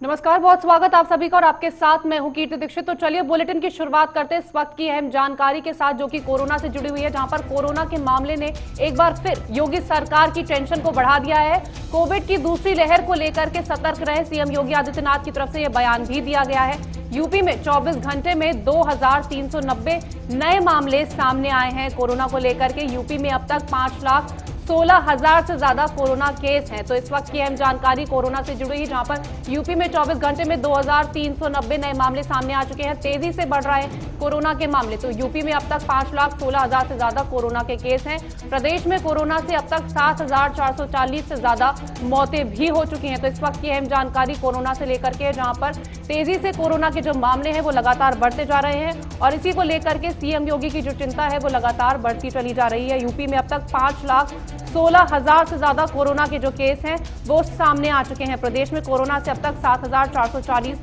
नमस्कार, बहुत स्वागत आप सभी का और आपके साथ मैं हूं कीर्ति दीक्षित। तो चलिए बुलेटिन की शुरुआत करते हैं इस वक्त की अहम जानकारी के साथ, जो कि कोरोना से जुड़ी हुई है, जहां पर कोरोना के मामले ने एक बार फिर योगी सरकार की टेंशन को बढ़ा दिया है। कोविड की दूसरी लहर को लेकर के सतर्क रहे सीएम योगी आदित्यनाथ की तरफ से यह बयान भी दिया गया है। यूपी में 24 घंटे में 2390 नए मामले सामने आए हैं कोरोना को लेकर के। यूपी में अब तक 5,16,000 से ज्यादा कोरोना केस हैं। तो इस वक्त की अहम जानकारी कोरोना से जुड़ी है, जहां पर यूपी में 24 घंटे में 2390 नए मामले सामने आ चुके हैं। तेजी से बढ़ रहा है कोरोना के मामले। तो यूपी में अब तक 5,16,000 से ज्यादा कोरोना के केस हैं। प्रदेश में कोरोना से अब तक 7,440 से ज्यादा मौतें भी हो चुकी हैं। तो इस वक्त की अहम जानकारी कोरोना से लेकर के, जहां पर तेजी से कोरोना के जो मामले हैं वो लगातार बढ़ते जा रहे हैं और इसी को लेकर के सीएम योगी की जो चिंता है वो लगातार बढ़ती चली जा रही है। यूपी में अब तक 5,16,000 से ज्यादा कोरोना के जो केस हैं वो सामने आ चुके हैं। प्रदेश में कोरोना से अब तक 7,440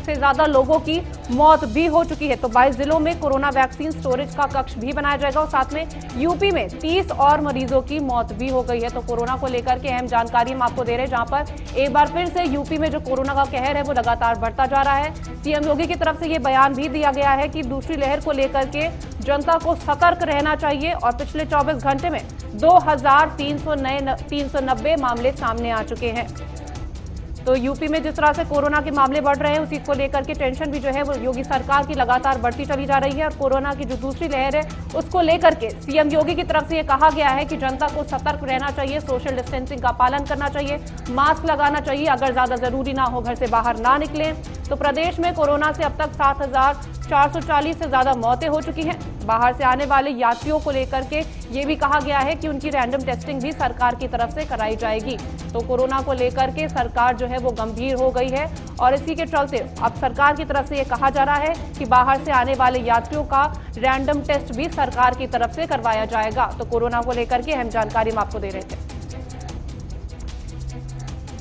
से ज्यादा लोगों की मौत भी हो चुकी है। तो 22 जिलों में कोरोना वैक्सीन स्टोरेज का कक्ष भी बनाया जाएगा और साथ में यूपी में 30 और मरीजों की मौत भी हो गई है। तो कोरोना को लेकर के अहम जानकारी हम आपको दे रहे हैं, जहां पर एक बार फिर से यूपी में जो कोरोना का कहर है वो लगातार बढ़ता जा रहा है। सीएम योगी की तरफ से ये बयान भी दिया गया है कि दूसरी लहर को लेकर के जनता को सतर्क रहना चाहिए और पिछले 24 घंटे में 2,390 मामले सामने आ चुके हैं। तो यूपी में जिस तरह से कोरोना के मामले बढ़ रहे हैं उसी को लेकर के टेंशन भी जो है वो योगी सरकार की लगातार बढ़ती चली जा रही है। और कोरोना की जो दूसरी लहर है उसको लेकर के सीएम योगी की तरफ से ये कहा गया है कि जनता को सतर्क रहना चाहिए, सोशल डिस्टेंसिंग का पालन करना चाहिए, मास्क लगाना चाहिए, अगर ज्यादा जरूरी ना हो घर से बाहर ना निकलें। तो प्रदेश में कोरोना से अब तक 7,440 से ज्यादा मौतें हो चुकी हैं। बाहर से आने वाले यात्रियों को लेकर के ये भी कहा गया है कि उनकी रैंडम टेस्टिंग भी सरकार की तरफ से कराई जाएगी। तो कोरोना को लेकर के सरकार जो है वो गंभीर हो गई है और इसी के चलते अब सरकार की तरफ से ये कहा जा रहा है कि बाहर से आने वाले यात्रियों का रैंडम टेस्ट भी सरकार की तरफ से करवाया जाएगा। तो कोरोना को लेकर के अहम जानकारी हम आपको दे रहे थे।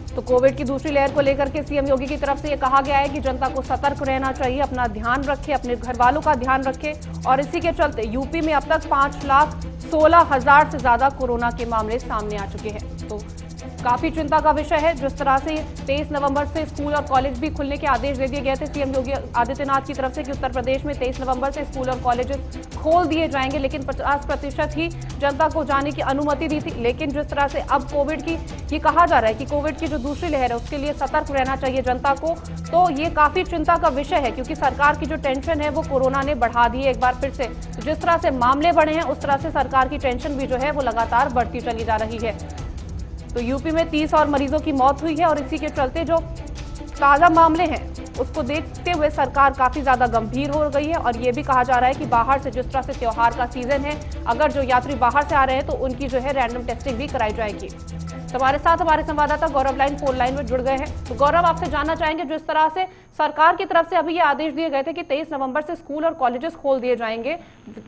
तो कोविड की दूसरी लहर को लेकर के सीएम योगी की तरफ से यह कहा गया है कि जनता को सतर्क रहना चाहिए, अपना ध्यान रखें, अपने घर वालों का ध्यान रखें और इसी के चलते यूपी में अब तक 5,16,000 से ज्यादा कोरोना के मामले सामने आ चुके हैं। तो काफी चिंता का विषय है। जिस तरह से 23 नवंबर से स्कूल और कॉलेज भी खुलने के आदेश दे दिए गए थे सीएम योगी आदित्यनाथ की तरफ से कि उत्तर प्रदेश में 23 नवंबर से स्कूल और कॉलेजेस खोल दिए जाएंगे, लेकिन 50% ही जनता को जाने की अनुमति दी थी। लेकिन जिस तरह से अब कोविड की ये कहा जा रहा है कि कोविड की जो दूसरी लहर है उसके लिए सतर्क रहना चाहिए जनता को, तो ये काफी चिंता का विषय है क्योंकि सरकार की जो टेंशन है वो कोरोना ने बढ़ा दी है एक बार फिर से। जिस तरह से मामले बढ़े हैं उस तरह से सरकार की टेंशन भी जो है वो लगातार बढ़ती चली जा रही है। तो यूपी में 30 और मरीजों की मौत हुई है और इसी के चलते जो ताजा मामले हैं उसको देखते हुए सरकार काफी ज्यादा गंभीर हो गई है और ये भी कहा जा रहा है कि बाहर से, जिस तरह से त्योहार का सीजन है, अगर जो यात्री बाहर से आ रहे हैं तो उनकी जो है रैंडम टेस्टिंग भी कराई जाएगी। तो हमारे साथ हमारे संवाददाता गौरव फोन लाइन में जुड़ गए हैं। तो गौरव, आपसे जानना चाहेंगे, जिस तरह से सरकार की तरफ से अभी ये आदेश दिए गए थे कि 23 नवंबर से स्कूल और कॉलेजेस खोल दिए जाएंगे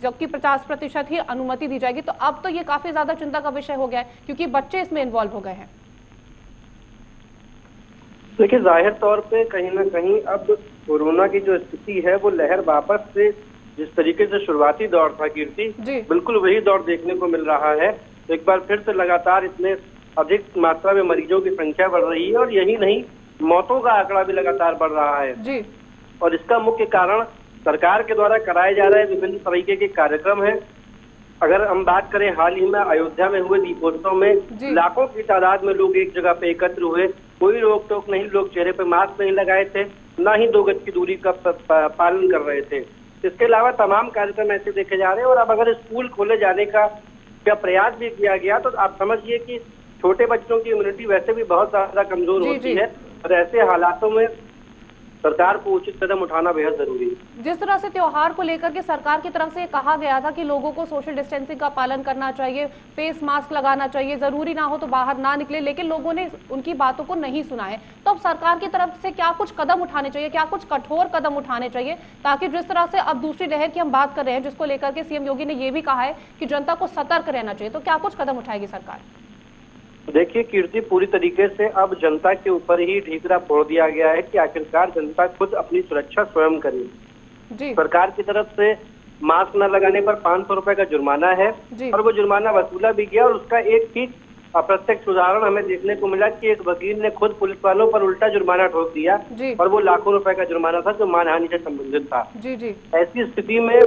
जबकि 50% ही अनुमति दी जाएगी, तो अब तो ये काफी ज्यादा चिंता का विषय हो गया है क्योंकि बच्चे इसमें इन्वॉल्व हो गए हैं। देखिए, जाहिर तौर पे कहीं ना कहीं अब कोरोना की जो स्थिति है वो लहर वापस से जिस तरीके से शुरुआती दौर था कीर्ति, बिल्कुल वही दौर देखने को मिल रहा है। तो एक बार फिर से लगातार इतने अधिक मात्रा में मरीजों की संख्या बढ़ रही है और यही नहीं, मौतों का आंकड़ा भी लगातार बढ़ रहा है जी। और इसका मुख्य कारण सरकार के द्वारा कराए जा रहे विभिन्न तरीके के कार्यक्रम है। अगर हम बात करें, हाल ही में अयोध्या में हुए दीपोत्सव में लाखों की तादाद में लोग एक जगह पे एकत्र हुए, कोई रोक टोक नहीं, लोग चेहरे पे मास्क नहीं लगाए थे, ना ही 2 गज की दूरी का पालन कर रहे थे। इसके अलावा तमाम कार्यक्रम ऐसे देखे जा रहे हैं। और अब अगर स्कूल खोले जाने का प्रयास भी किया गया तो आप समझिए कि छोटे बच्चों की इम्यूनिटी वैसे भी बहुत ज्यादा कमजोर होती है और ऐसे हालातों में सरकार को उचित कदम उठाना बेहद जरूरी है। जिस तरह से त्योहार को लेकर के सरकार की तरफ से कहा गया था कि लोगों को सोशल डिस्टेंसिंग का पालन करना चाहिए, फेस मास्क लगाना चाहिए, जरूरी ना हो तो बाहर ना निकले, लेकिन लोगों ने उनकी बातों को नहीं सुना है। तो अब सरकार की तरफ से क्या कुछ कदम उठाने चाहिए, क्या कुछ कठोर कदम उठाने चाहिए ताकि जिस तरह से अब दूसरी लहर की हम बात कर रहे हैं जिसको लेकर के सीएम योगी ने यह भी कहा है कि जनता को सतर्क रहना चाहिए, तो क्या कुछ कदम उठाएगी सरकार? देखिए कीर्ति, पूरी तरीके से अब जनता के ऊपर ही ढीकरा फोड़ दिया गया है कि आखिरकार जनता खुद अपनी सुरक्षा स्वयं करे। सरकार की तरफ से मास्क न लगाने पर 500 रुपए का जुर्माना है और वो जुर्माना वसूला भी गया और उसका एक ठीक अप्रत्यक्ष उदाहरण हमें देखने को मिला कि एक वकील ने खुद पुलिस वालों पर उल्टा जुर्माना ठोक दिया और वो लाखों रुपए का जुर्माना था जो मानहानि से संबंधित था। ऐसी स्थिति में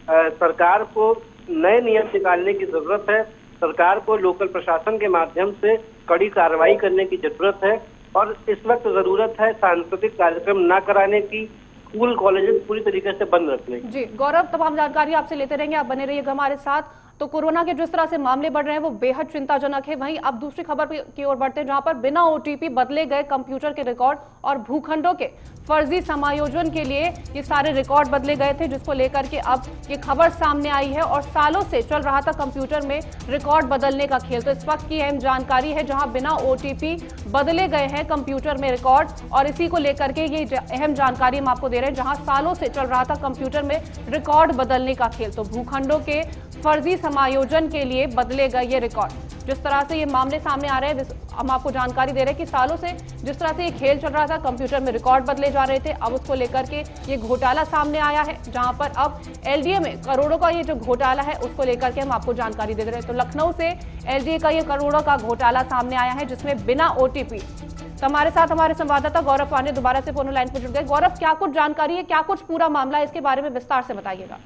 सरकार को नए नियम निकालने की जरूरत है। सरकार को लोकल प्रशासन के माध्यम से कड़ी कार्रवाई करने की जरूरत है और इस वक्त जरूरत है सांस्कृतिक कार्यक्रम न कराने की, स्कूल कॉलेजेस पूरी तरीके से बंद रखने की। जी गौरव, तमाम जानकारी आपसे लेते रहेंगे, आप बने रहिएगा हमारे साथ। तो कोरोना के जिस तरह से मामले बढ़ रहे हैं वो बेहद चिंताजनक है। वहीं अब दूसरी खबर की ओर बढ़ते हैं, जहां पर बिना ओटीपी बदले गए कंप्यूटर के रिकॉर्ड और भूखंडों के फर्जी समायोजन के लिए ये सारे रिकॉर्ड बदले गए थे, जिसको लेकर के अब ये खबर सामने आई है। और सालों से चल रहा था कंप्यूटर में रिकॉर्ड बदलने का खेल। तो इस वक्त की अहम जानकारी है, जहां बिना ओटीपी बदले गए हैं कंप्यूटर में रिकॉर्ड, और इसी को लेकर के ये अहम जानकारी हम आपको दे रहे हैं, जहां सालों से चल रहा था कंप्यूटर में रिकॉर्ड बदलने का खेल। तो भूखंडों के फर्जी समायोजन के लिए बदले गए ये रिकॉर्ड। जिस तरह से ये मामले सामने आ रहे हैं, हम आपको जानकारी दे रहे हैं कि सालों से जिस तरह से ये खेल चल रहा था, कंप्यूटर में रिकॉर्ड बदले जा रहे थे, अब उसको लेकर के ये घोटाला सामने आया है, जहां पर अब एलडीए में करोड़ों का ये जो घोटाला है उसको लेकर के हम आपको जानकारी दे रहे हैं। तो लखनऊ से एलडीए का ये करोड़ों का घोटाला सामने आया है, जिसमें बिना ओटीपी। तो हमारे साथ हमारे संवाददाता गौरव पांडे दोबारा से फोन लाइन पर जुड़ गए। गौरव, क्या कुछ जानकारी है, क्या कुछ पूरा मामला है, इसके बारे में विस्तार से बताइएगा।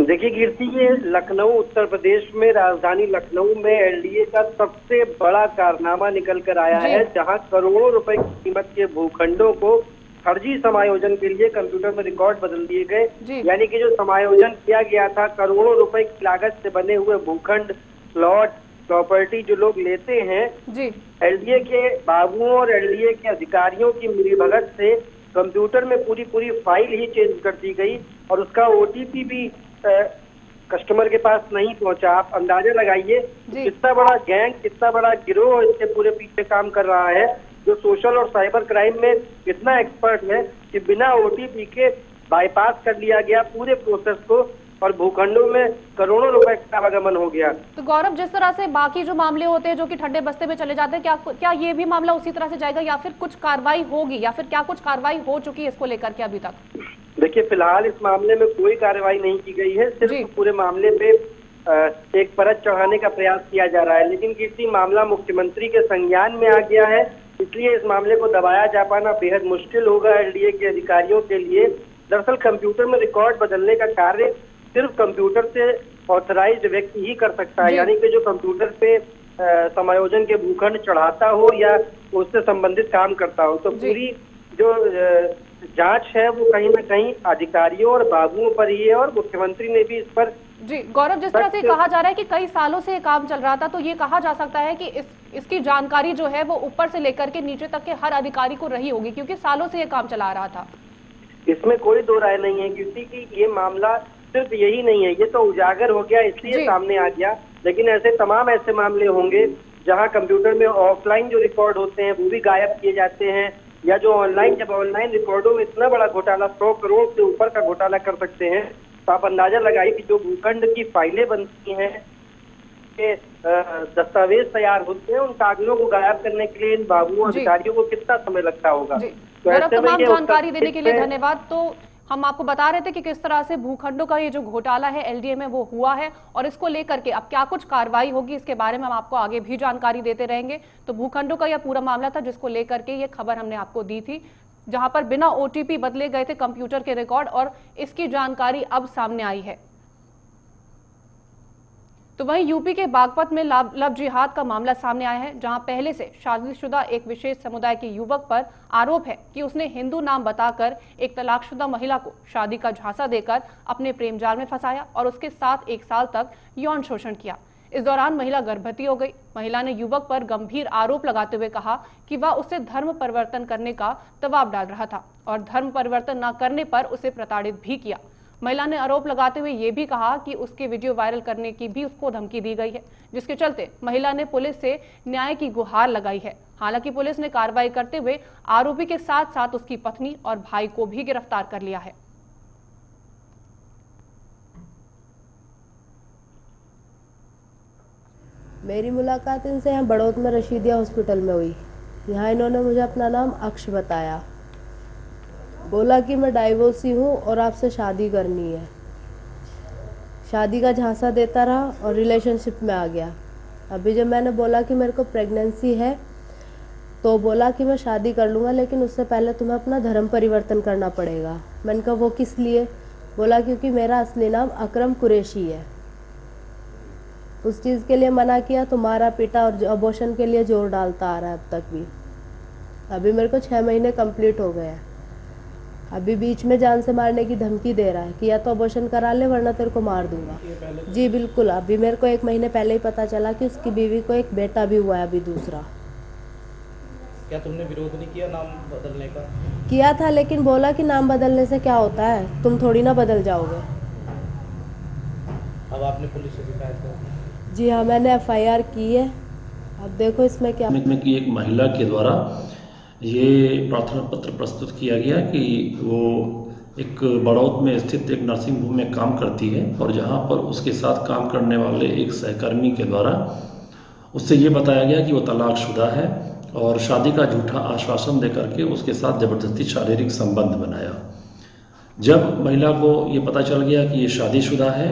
देखिए कीर्ति, ये लखनऊ उत्तर प्रदेश में, राजधानी लखनऊ में एलडीए का सबसे बड़ा कारनामा निकल कर आया है, जहां करोड़ों रुपए की कीमत के भूखंडों को फर्जी समायोजन के लिए कंप्यूटर में रिकॉर्ड बदल दिए गए। यानी कि जो समायोजन किया गया था, करोड़ों रुपए की लागत से बने हुए भूखंड, प्लॉट, प्रॉपर्टी जो लोग लेते हैं, एलडीए के बाबुओं और एलडीए के अधिकारियों की मिलीभगत से कंप्यूटर में पूरी फाइल ही चेंज कर दी गई और उसका ओटीपी भी कस्टमर के पास नहीं पहुंचा। आप अंदाजा लगाइए कितना बड़ा गैंग, कितना बड़ा गिरोह इसके पूरे पीछे काम कर रहा है, जो सोशल और साइबर क्राइम में इतना एक्सपर्ट है कि बिना ओटीपी के बाईपास कर लिया गया पूरे प्रोसेस को और भूखंडों में करोड़ों रुपए का आवागमन हो गया। तो गौरव, जिस तरह से बाकी जो मामले होते हैं जो कि ठंडे बस्ते में चले जाते हैं, क्या ये भी मामला उसी तरह से जाएगा या फिर कुछ कार्रवाई होगी, या फिर क्या कुछ कार्रवाई हो चुकी है इसको लेकर के अभी तक? देखिए, फिलहाल इस मामले में कोई कार्रवाई नहीं की गई है, सिर्फ पूरे मामले पे एक परत चढ़ाने का प्रयास किया जा रहा है। लेकिन किसी मामला मुख्यमंत्री के संज्ञान में आ गया है, इसलिए इस मामले को दबाया जा पाना बेहद मुश्किल होगा एलडीए के अधिकारियों के लिए। दरअसल कंप्यूटर में रिकॉर्ड बदलने का कार्य सिर्फ कंप्यूटर से ऑथराइज्ड व्यक्ति ही कर सकता है, यानी कि जो कंप्यूटर पे समायोजन के भूखंड चढ़ाता हो या उससे संबंधित काम करता हो। तो पूरी जो जांच है वो कहीं ना कहीं अधिकारियों और बाबुओं पर ही है और मुख्यमंत्री ने भी इस पर। जी गौरव, जिस तरह से कहा जा रहा है कि कई सालों से ये काम चल रहा था, तो ये कहा जा सकता है कि इसकी जानकारी जो है वो ऊपर से लेकर के नीचे तक के हर अधिकारी को रही होगी, क्योंकि सालों से ये काम चला रहा था। इसमें कोई दो राय नहीं है, क्योंकि ये मामला सिर्फ यही नहीं है, ये तो उजागर हो गया इसलिए सामने आ गया। लेकिन ऐसे तमाम ऐसे मामले होंगे जहां कंप्यूटर में ऑफलाइन जो रिकॉर्ड होते हैं वो भी गायब किए जाते हैं, या जो ऑनलाइन, जब ऑनलाइन रिकॉर्डों में इतना बड़ा घोटाला 100 करोड़ से ऊपर का घोटाला कर सकते हैं, तो आप अंदाजा लगाइए कि जो भूखंड की फाइलें बनती हैं, दस्तावेज तैयार होते हैं, उन कागजों को गायब करने के लिए इन बाबुओं अधिकारियों को कितना समय लगता होगा। तो तमाम जानकारी देने के लिए धन्यवाद। तो हम आपको बता रहे थे कि किस तरह से भूखंडों का ये जो घोटाला है एलडीए में वो हुआ है, और इसको लेकर के अब क्या कुछ कार्रवाई होगी इसके बारे में हम आपको आगे भी जानकारी देते रहेंगे। तो भूखंडों का यह पूरा मामला था जिसको लेकर के ये खबर हमने आपको दी थी, जहां पर बिना ओटीपी बदले गए थे कंप्यूटर के रिकॉर्ड, और इसकी जानकारी अब सामने आई है। तो वहीं यूपी के बागपत में लव जिहाद का मामला सामने आया है, जहां पहले से शादीशुदा एक विशेष समुदाय के युवक पर आरोप है कि उसने हिंदू नाम बताकर एक तलाकशुदा महिला को शादी का झांसा देकर अपने प्रेम जाल में फंसाया और उसके साथ 1 साल तक यौन शोषण किया। इस दौरान महिला गर्भवती हो गई। महिला ने युवक पर गंभीर आरोप लगाते हुए कहा कि वह उसे धर्म परिवर्तन करने का दबाव डाल रहा था और धर्म परिवर्तन न करने पर उसे प्रताड़ित भी किया। महिला ने आरोप लगाते हुए ये भी कहा कि उसके वीडियो वायरल करने की भी उसको धमकी दी गई है, जिसके चलते महिला ने पुलिस से न्याय की गुहार लगाई है। हालांकि पुलिस ने कार्रवाई करते हुए आरोपी के साथ साथ उसकी पत्नी और भाई को भी गिरफ्तार कर लिया है। मेरी मुलाकात इनसे यहाँ बड़ौत में रशीदिया हॉस्पिटल में हुई। यहाँ इन्होंने मुझे अपना नाम अक्ष बताया, बोला कि मैं डाइवोर्सी हूँ और आपसे शादी करनी है। शादी का झांसा देता रहा और रिलेशनशिप में आ गया। अभी जब मैंने बोला कि मेरे को प्रेगनेंसी है तो बोला कि मैं शादी कर लूँगा, लेकिन उससे पहले तुम्हें अपना धर्म परिवर्तन करना पड़ेगा। मैंने कहा वो किस लिए? बोला क्योंकि मेरा असली नाम अकरम कुरैशी है। उस चीज़ के लिए मना किया तो मारा पीटा और अबॉर्शन के लिए जोर डालता आ रहा है अब तक भी। अभी मेरे को 6 महीने कंप्लीट हो गए हैं। अभी बीच में जान से मारने की धमकी दे रहा है कि या तो अबॉर्शन करा ले वरना तेरे को मार दूंगा। जी बिल्कुल। अभी मेरे को 1 महीने पहले ही पता चला कि उसकी बीवी को एक बेटा भी हुआ है अभी दूसरा। क्या तुमने विरोध नहीं किया नाम बदलने का? किया था, लेकिन बोला कि नाम बदलने से क्या होता है, तुम थोड़ी ना बदल जाओगे। अब आपने पुलिस से शिकायत कर? जी हाँ, मैंने FIR की है। अब देखो इसमें क्या कि एक महिला के द्वारा ये प्रार्थना पत्र प्रस्तुत किया गया कि वो एक बड़ौत में स्थित एक नर्सिंग होम में काम करती है और जहाँ पर उसके साथ काम करने वाले एक सहकर्मी के द्वारा उससे ये बताया गया कि वो तलाकशुदा है और शादी का झूठा आश्वासन देकर के उसके साथ ज़बरदस्ती शारीरिक संबंध बनाया। जब महिला को ये पता चल गया कि ये शादीशुदा है,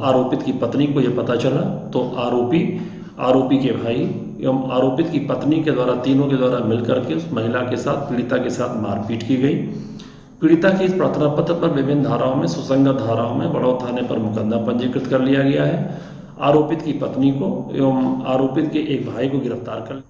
आरोपित की पत्नी को ये पता चला तो आरोपी के भाई एवं आरोपित की पत्नी के द्वारा तीनों के द्वारा मिलकर के उस महिला के साथ पीड़िता के साथ मारपीट की गई। पीड़िता के इस प्रार्थना पत्र पर विभिन्न धाराओं में सुसंगत धाराओं में बड़ौत थाने पर मुकदमा पंजीकृत कर लिया गया है। आरोपित की पत्नी को एवं आरोपित के एक भाई को गिरफ्तार कर।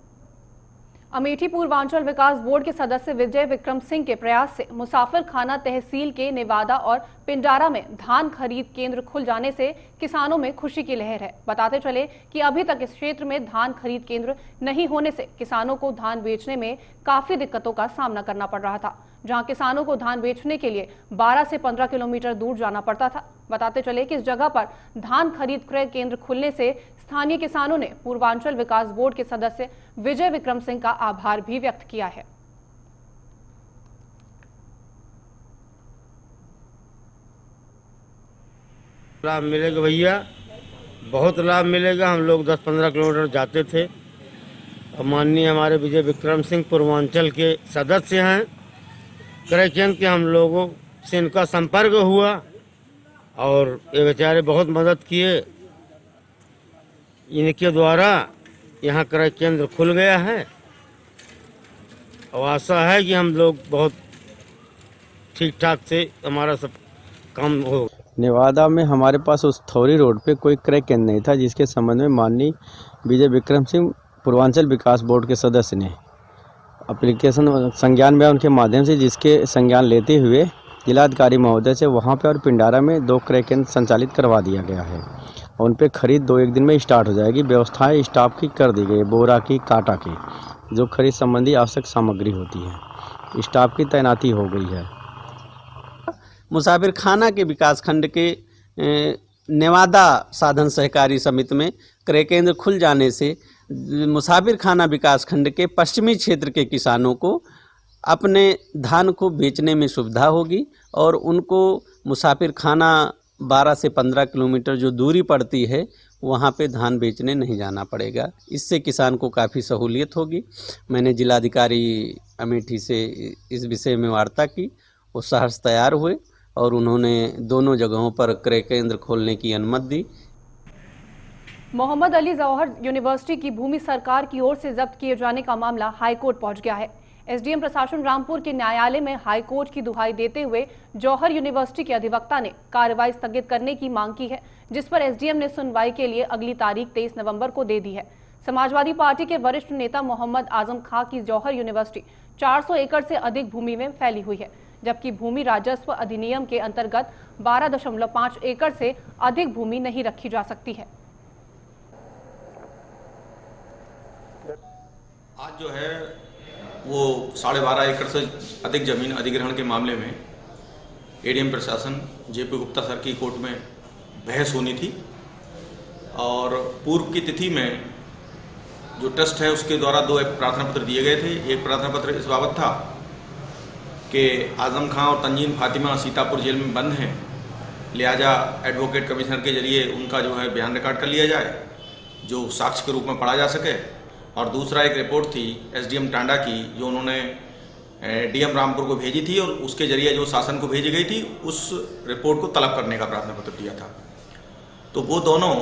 अमेठी पूर्वांचल विकास बोर्ड के सदस्य विजय विक्रम सिंह के प्रयास से मुसाफिर खाना तहसील के नेवादा और पिंडारा में धान खरीद केंद्र खुल जाने से किसानों में खुशी की लहर है। बताते चले कि अभी तक इस क्षेत्र में धान खरीद केंद्र नहीं होने से किसानों को धान बेचने में काफी दिक्कतों का सामना करना पड़ रहा था, जहां किसानों को धान बेचने के लिए 12 से 15 किलोमीटर दूर जाना पड़ता था। बताते चले कि इस जगह पर धान खरीद क्रय केंद्र खुलने से स्थानीय किसानों ने पूर्वांचल विकास बोर्ड के सदस्य विजय विक्रम सिंह का आभार भी व्यक्त किया है। लाभ मिलेगा भैया, बहुत लाभ मिलेगा। हम लोग 10-15 किलोमीटर जाते थे और माननीय हमारे विजय विक्रम सिंह पूर्वांचल के सदस्य हैं। क्रय केंद्र के हम लोगों से इनका संपर्क हुआ और ये बेचारे बहुत मदद किए। इनके द्वारा यहाँ क्रय केंद्र खुल गया है और आशा है कि हम लोग बहुत ठीक ठाक से हमारा सब काम हो। नेवादा में हमारे पास उस थौरी रोड पे कोई क्रय केंद्र नहीं था, जिसके संबंध में माननीय विजय विक्रम सिंह पूर्वांचल विकास बोर्ड के सदस्य ने एप्लीकेशन संज्ञान में उनके माध्यम से जिसके संज्ञान लेते हुए जिलाधिकारी महोदय से वहाँ पे और पिंडारा में 2 क्रय केंद्र संचालित करवा दिया गया है और उन पे खरीद 2-1 दिन में स्टार्ट हो जाएगी। व्यवस्थाएं स्टाफ की कर दी गई, बोरा की, कांटा की, जो खरीद संबंधी आवश्यक सामग्री होती है, स्टाफ की तैनाती हो गई है। मुसाफिर खाना के विकास खंड के नेवादा साधन सहकारी समिति में क्रय केंद्र खुल जाने से मुसाफिर खाना विकास खंड के पश्चिमी क्षेत्र के किसानों को अपने धान को बेचने में सुविधा होगी और उनको मुसाफिर खाना 12 से 15 किलोमीटर जो दूरी पड़ती है वहाँ पे धान बेचने नहीं जाना पड़ेगा। इससे किसान को काफ़ी सहूलियत होगी। मैंने जिलाधिकारी अमेठी से इस विषय में वार्ता की, वो सहर्ष तैयार हुए और उन्होंने दोनों जगहों पर क्रय केंद्र खोलने की अनुमति दी। मोहम्मद अली जौहर यूनिवर्सिटी की भूमि सरकार की ओर से जब्त किए जाने का मामला हाईकोर्ट पहुंच गया है। एसडीएम प्रशासन रामपुर के न्यायालय में हाईकोर्ट की दुहाई देते हुए जौहर यूनिवर्सिटी के अधिवक्ता ने कार्रवाई स्थगित करने की मांग की है, जिस पर एसडीएम ने सुनवाई के लिए अगली तारीख 23 नवंबर को दे दी है। समाजवादी पार्टी के वरिष्ठ नेता मोहम्मद आजम खां की जौहर यूनिवर्सिटी 400 एकड़ से अधिक भूमि में फैली हुई है, जबकि भूमि राजस्व अधिनियम के अंतर्गत 12.5 एकड़ से अधिक भूमि नहीं रखी जा सकती है। आज जो है वो 12.5 एकड़ से अधिक जमीन अधिग्रहण के मामले में एडीएम प्रशासन जेपी गुप्ता सर की कोर्ट में बहस होनी थी और पूर्व की तिथि में जो ट्रस्ट है उसके द्वारा 2 प्रार्थना पत्र दिए गए थे। एक प्रार्थना पत्र इस बाबत था कि आजम खां और तंजीन फातिमा सीतापुर जेल में बंद हैं, लिहाजा एडवोकेट कमिश्नर के जरिए उनका जो है बयान रिकॉर्ड कर लिया जाए जो साक्ष्य के रूप में पढ़ा जा सके। और दूसरा एक रिपोर्ट थी एसडीएम टांडा की जो उन्होंने डीएम रामपुर को भेजी थी और उसके जरिए जो शासन को भेजी गई थी उस रिपोर्ट को तलब करने का प्रार्थना पत्र दिया था। तो वो दोनों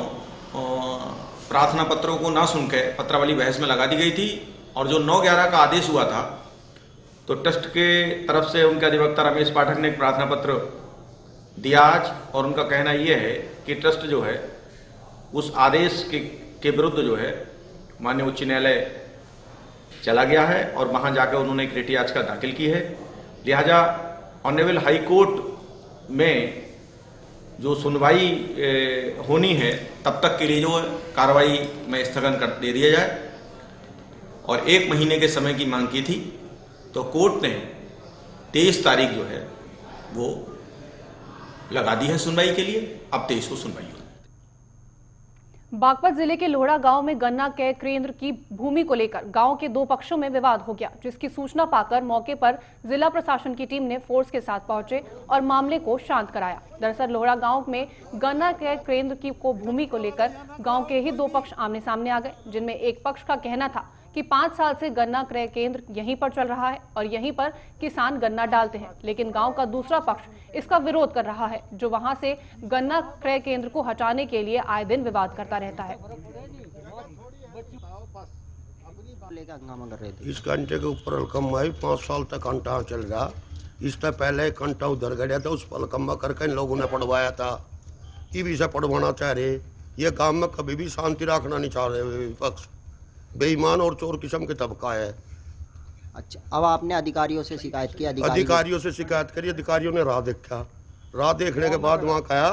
प्रार्थना पत्रों को ना सुनकर पत्रावली बहस में लगा दी गई थी। और जो 9/11 का आदेश हुआ था, तो ट्रस्ट के तरफ से उनके अधिवक्ता रमेश पाठक ने एक प्रार्थना पत्र दिया आज, और उनका कहना यह है कि ट्रस्ट जो है उस आदेश के विरुद्ध जो है माननीय उच्च न्यायालय चला गया है और वहां जाकर उन्होंने एक रिट याचिका दाखिल की है। लिहाजा ऑनरेबल हाई कोर्ट में जो सुनवाई होनी है तब तक के लिए जो कार्रवाई में स्थगन कर दे दिया जाए, और 1 महीने के समय की मांग की थी, तो कोर्ट ने 23 तारीख जो है वो लगा दी है सुनवाई के लिए। अब 23 को सुनवाई होगी। बागपत जिले के लोहड़ा गांव में गन्ना क्रय केंद्र की भूमि को लेकर गांव के 2 पक्षों में विवाद हो गया, जिसकी सूचना पाकर मौके पर जिला प्रशासन की टीम ने फोर्स के साथ पहुंचे और मामले को शांत कराया। दरअसल लोहड़ा गांव में गन्ना क्रय केंद्र को भूमि को लेकर गांव के ही 2 पक्ष आमने सामने आ गए, जिनमें एक पक्ष का कहना था कि 5 साल से गन्ना क्रय केंद्र यहीं पर चल रहा है और यहीं पर किसान गन्ना डालते हैं, लेकिन गांव का दूसरा पक्ष इसका विरोध कर रहा है, जो वहां से गन्ना क्रय केंद्र को हटाने के लिए आए दिन विवाद करता रहता है। इस घंटे के ऊपर अलकम्मा 5 साल तक घंटा चल रहा। इससे पहले घंटा उधर गया था, उस पर अलकम्मा करके इन लोगों ने पढ़वाया था। ये भी से पढ़वाना चाह रहे। ये काम में कभी भी शांति रखना नहीं चाह रहे पक्ष। बेईमान और चोर किस्म के तबका है। अच्छा, अब आपने अधिकारियों से शिकायत की? अधिकारियों से शिकायत करी। अधिकारियों ने राह देखा। राह देखने के बाद वहाँ कहा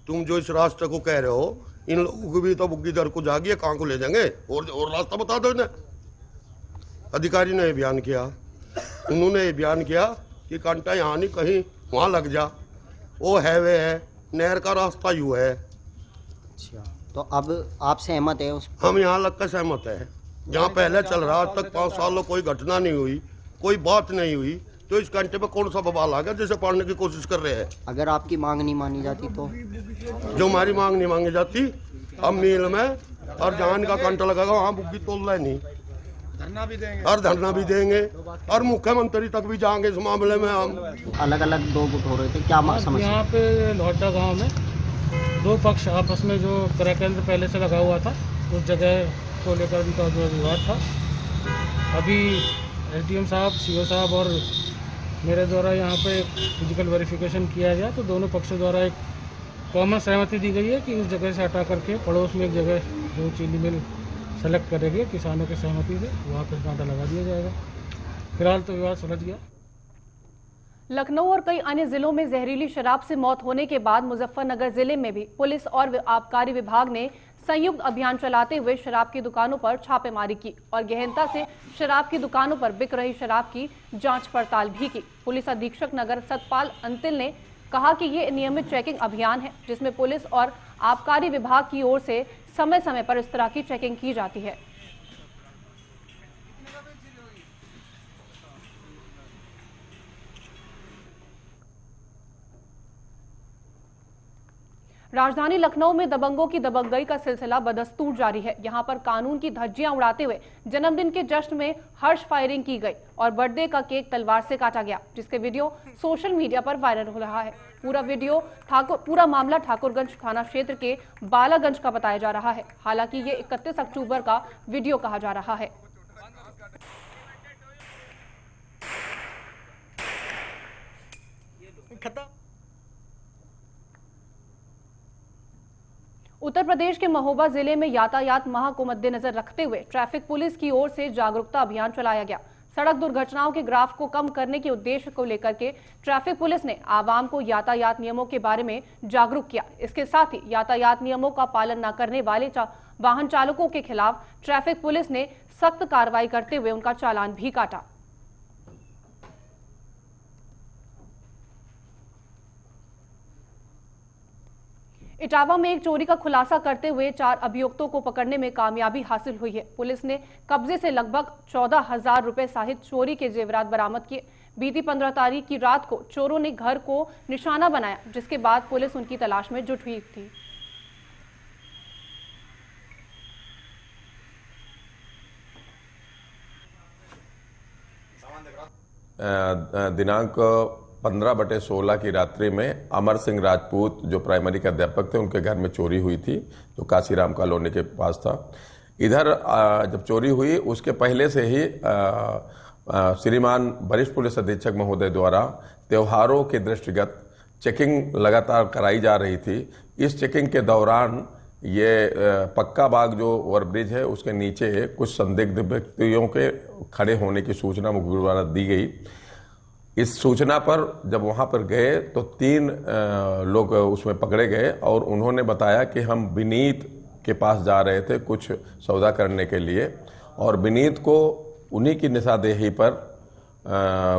तुम जो इस रास्ते को कह रहे हो, इन लोगों को भी तो बुग्गी दर को जागी, कहाँ को ले जाएंगे, और रास्ता बता दो इन्हें। अधिकारी ने बयान किया, उन्होंने बयान किया कि कांटा यहाँ नहीं कहीं वहाँ लग जा, वो हाईवे है, नहर का रास्ता यूँ है। अच्छा, तो अब आप सहमत है उस? हम यहाँ लग कर सहमत है। जहाँ पहले चल रहा, आज तक 5 सालों कोई घटना नहीं हुई, कोई बात नहीं हुई, तो इस घंटे पे कौन सा बवाल आ गया जिसे पढ़ने की कोशिश कर रहे हैं? अगर आपकी मांग नहीं मानी जाती तो? जो हमारी मांग नहीं मांगी जाती, हम मील में और जहाँ इनका कांटा लगाएगा वहाँ बुग्गी तोल रहे नहीं, धरना भी देंगे और धरना भी देंगे और मुख्यमंत्री तक भी जाएंगे इस मामले में। हम अलग अलग 2 गुट हो रहे थे, क्या समस्या? यहाँ पे लोहड़ा गाँव में 2 पक्ष आपस में जो क्रय केंद्र पहले से लगा हुआ था, उस जगह को लेकर उनका जो विवाद था, अभी एसडीएम साहब, सीओ साहब और मेरे द्वारा यहाँ पे फिजिकल वेरिफिकेशन किया गया, तो दोनों पक्षों द्वारा एक कॉमन सहमति दी गई है कि उस जगह से हटा करके पड़ोस में एक जगह जो चीनी मिल सेलेक्ट करेंगे किसानों की सहमति से, वहाँ पर कांटा लगा दिया जाएगा। फिलहाल तो विवाद सुलझ गया। लखनऊ और कई अन्य जिलों में जहरीली शराब से मौत होने के बाद मुजफ्फरनगर जिले में भी पुलिस और आबकारी विभाग ने संयुक्त अभियान चलाते हुए शराब की दुकानों पर छापेमारी की और गहनता से शराब की दुकानों पर बिक रही शराब की जांच पड़ताल भी की। पुलिस अधीक्षक नगर सतपाल अंतिल ने कहा कि ये नियमित चेकिंग अभियान है, जिसमें पुलिस और आबकारी विभाग की ओर से समय समय पर इस तरह की चेकिंग की जाती है। राजधानी लखनऊ में दबंगों की दबंगई का सिलसिला बदस्तूर जारी है। यहां पर कानून की धज्जियां उड़ाते हुए जन्मदिन के जश्न में हर्ष फायरिंग की गई और बर्थडे का केक तलवार से काटा गया, जिसके वीडियो सोशल मीडिया पर वायरल हो रहा है। पूरा मामला ठाकुरगंज थाना क्षेत्र के बालागंज का बताया जा रहा है। हालांकि ये 31 अक्टूबर का वीडियो कहा जा रहा है। उत्तर प्रदेश के महोबा जिले में यातायात माह को मद्देनजर रखते हुए ट्रैफिक पुलिस की ओर से जागरूकता अभियान चलाया गया। सड़क दुर्घटनाओं के ग्राफ को कम करने के उद्देश्य को लेकर के ट्रैफिक पुलिस ने आवाम को यातायात नियमों के बारे में जागरूक किया। इसके साथ ही यातायात नियमों का पालन न करने वाले वाहन चालकों के खिलाफ ट्रैफिक पुलिस ने सख्त कार्रवाई करते हुए उनका चालान भी काटा। इटावा में एक चोरी का खुलासा करते हुए 4 अभियुक्तों को पकड़ने में कामयाबी हासिल हुई है। पुलिस ने कब्जे से लगभग 14,000 रुपए सहित चोरी के जेवरात बरामद किए। बीती 15 तारीख की रात को चोरों ने घर को निशाना बनाया, जिसके बाद पुलिस उनकी तलाश में जुट हुई थी। दिनांक 15/16 की रात्रि में अमर सिंह राजपूत जो प्राइमरी के अध्यापक थे उनके घर में चोरी हुई थी, जो काशीराम कॉलोनी के पास था। इधर जब चोरी हुई उसके पहले से ही श्रीमान वरिष्ठ पुलिस अधीक्षक महोदय द्वारा त्योहारों के दृष्टिगत चेकिंग लगातार कराई जा रही थी। इस चेकिंग के दौरान ये पक्का बाग जो ओवरब्रिज है उसके नीचे कुछ संदिग्ध व्यक्तियों के खड़े होने की सूचना मुखबिर द्वारा दी गई। इस सूचना पर जब वहाँ पर गए तो 3 लोग उसमें पकड़े गए और उन्होंने बताया कि हम विनीत के पास जा रहे थे कुछ सौदा करने के लिए, और विनीत को उन्हीं की निशानदेही पर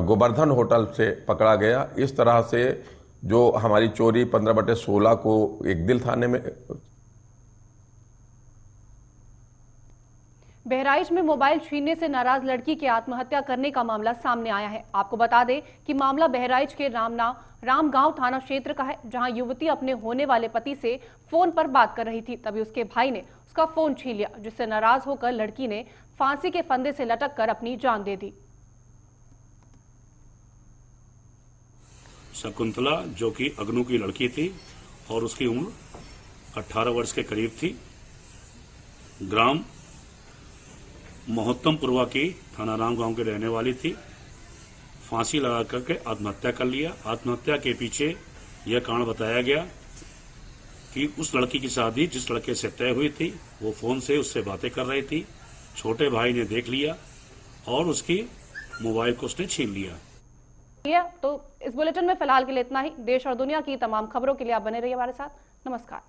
गोवर्धन होटल से पकड़ा गया। इस तरह से जो हमारी चोरी 15/16 को एकदिल थाने में। बहराइच में मोबाइल छीनने से नाराज लड़की के आत्महत्या करने का मामला सामने आया है। आपको बता दें कि मामला बहराइच के रामगांव थाना क्षेत्र का है, जहां युवती अपने होने वाले पति से फोन पर बात कर रही थी। तभी उसके भाई ने उसका फोन छीन लिया, जिससे नाराज होकर लड़की ने फांसी के फंदे से लटक कर अपनी जान दे दी। शकुंतला जो कि अग्नू की लड़की थी और उसकी उम्र 18 वर्ष के करीब थी, ग्राम मोहत्तमपुरवा की थाना रामगांव के रहने वाली थी। फांसी लगा करके आत्महत्या कर लिया। आत्महत्या के पीछे यह कारण बताया गया कि उस लड़की की शादी जिस लड़के से तय हुई थी वो फोन से उससे बातें कर रही थी। छोटे भाई ने देख लिया और उसकी मोबाइल को उसने छीन लिया। तो इस बुलेटिन में फिलहाल के लिए इतना ही। देश और दुनिया की तमाम खबरों के लिए आप बने रहिए हमारे साथ। नमस्कार।